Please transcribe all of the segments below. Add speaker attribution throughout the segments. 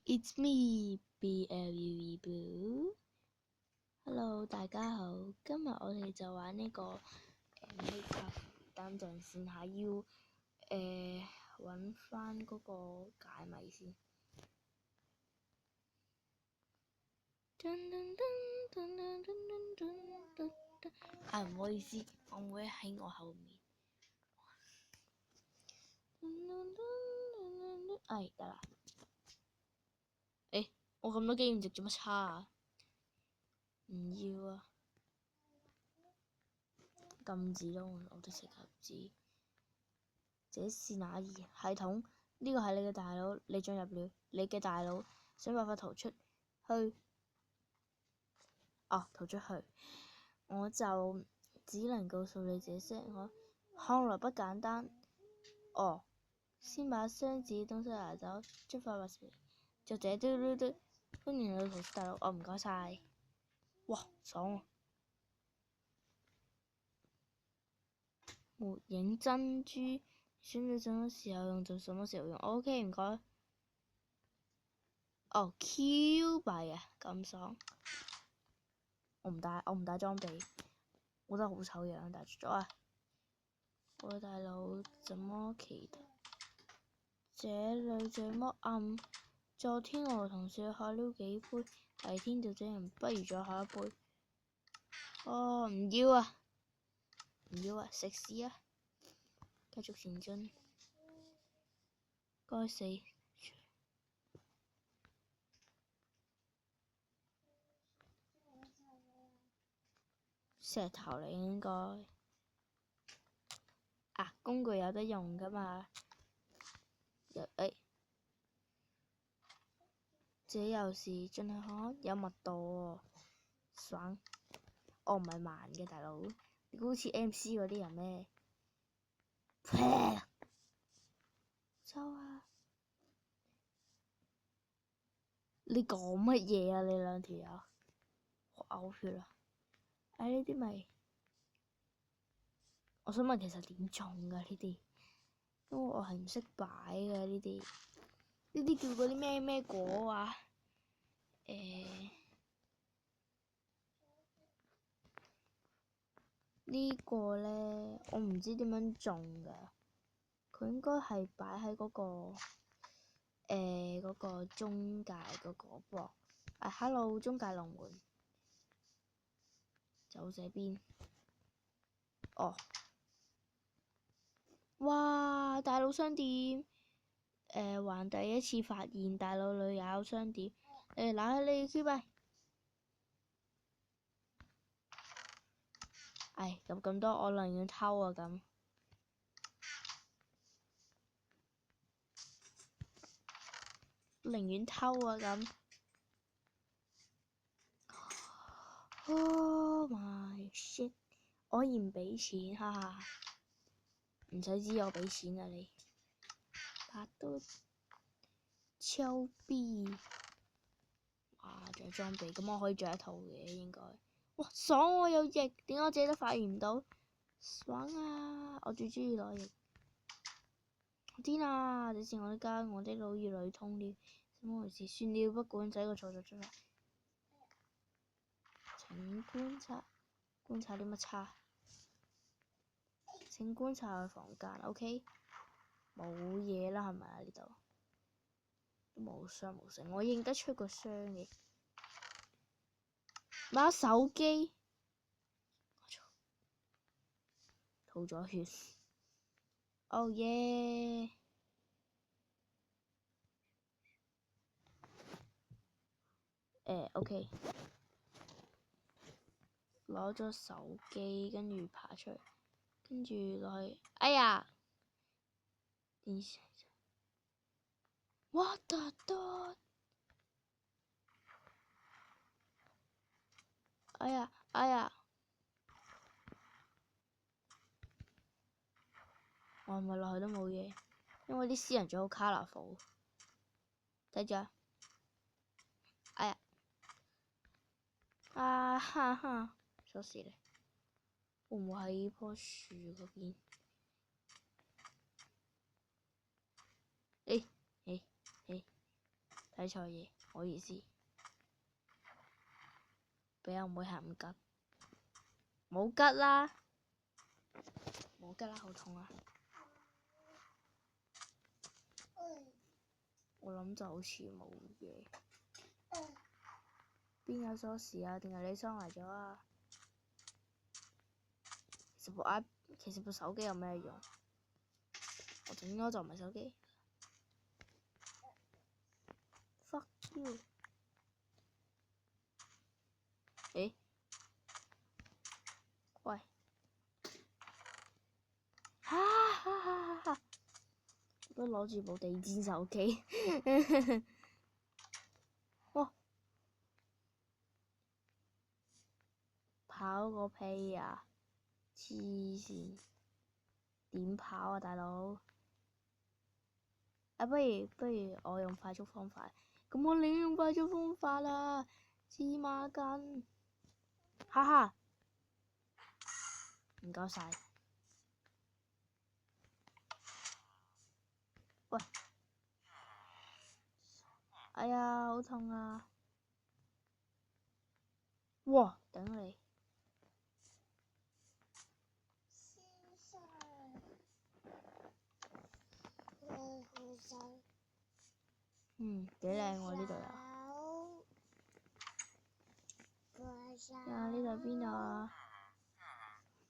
Speaker 1: It's me, BLUE Blue。Hello，大家好，今日我哋就玩呢個Minecraft Dungeon線下，要揾翻嗰個解謎先。唔好意思，我妹喺我後面。得啦。我咁多經驗值做乜差啊？唔要啊！禁止咯，我的食盒子。這是哪兒？系統，呢個係你嘅大腦，你進入了你嘅大腦，想辦法逃出去。逃出去。我就只能告訴你這些，我看來不簡單。先把箱子東西拿走，出發吧。作者嘟嘟嘟，歡迎你逃出大腦。唔該晒。哇，爽啊！沒影珍珠，選擇什麼時候用就什麼時候用。OK， 唔該。Q 幣啊，咁爽！我唔帶裝備，我真係好醜樣，帶住咗啊！我嘅大腦怎麼奇特？這裡這麼暗。昨天我和同事喝了幾杯，第二天就這樣，不如再喝一杯。唔要啊！唔要啊！食屎啊！繼續前進。該死！石頭嚟應該。工具有得用㗎嘛？這又是進去看，有密度喎，爽！唔係慢嘅大佬，你估好似 MC 嗰啲人咩？收啊！你講乜嘢啊？你兩條友，我嘔血啦！呢啲咪，我想問其實點種㗎呢啲？因為我係唔識擺㗎呢啲，呢啲叫嗰啲咩果啊？呢個呢，我唔知點樣種㗎，佢應該係擺喺嗰個中介嗰個噃。Hello， 中介龍門，走這邊。哇！大佬商店，還第一次發現大佬裏也有商店。拿去你 Q 幣。咁多，我寧願偷啊咁。寧願偷啊咁。Oh my shit！我可以唔俾錢，哈哈。唔使知我俾錢啊你。白都超 B。仲有裝備，咁我可以着一套嘅應該。哇，爽！我有翼，點解我自己都發現唔到？爽啊！我最中意攞翼。天啊！這是我的家，我的腦越來越痛了。怎麼回事？算了，不管，這個錯就出來。請觀察啲乜叉？請觀察我房間 ，OK？ 冇嘢啦，係咪啊？呢度都冇箱冇剩，我認得出個箱嘅。買手機，吐咗血。Oh yeah！ OK。攞咗手機，跟住爬出嚟，跟住落去。哎呀！電視。What the dog？ 哎呀！我係咪落去都冇嘢？因為啲私人最好 colourful。睇住啊！哎呀！哈哈，鎖匙咧，會唔會喺呢棵樹嗰邊？睇錯嘢，唔好意思。俾阿妹係唔吉，冇吉啦，冇吉啦，好痛啊！我諗就好似冇嘢。邊有鎖匙啊？定係你收埋咗啊？其實部手機有咩用？我整咗就唔係手機。Fuck you！ 誒？喂！哈！我都攞住部地氈手機。哇！跑個屁啊！黐線，點跑啊，大佬？啊，不如我用快速方法。咁我寧願用快速方法啦，黐孖筋。哈哈，唔該晒。喂！哎呀，好痛啊！哇！頂你！幾靚喎呢度又。呀！呢度邊度啊？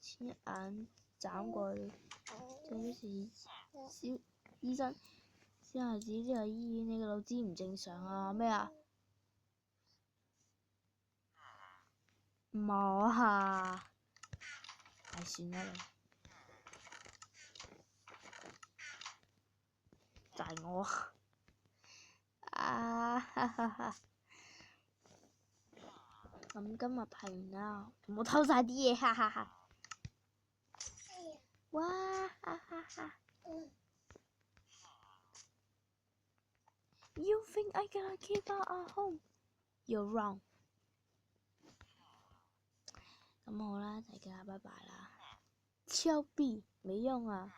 Speaker 1: 先一眼斬過去，這是小醫生。小孩子呢個醫院，你個腦子唔正常啊？咩啊？冇啊！唉，算啦你。就係我。啊哈哈哈！咁今日拍完啦，唔好偷晒啲嘢，哈哈哈！哇！哈哈哈！You think I gonna keep out at home? You're wrong。咁好啦，大家拜拜啦。超 B 沒用啊！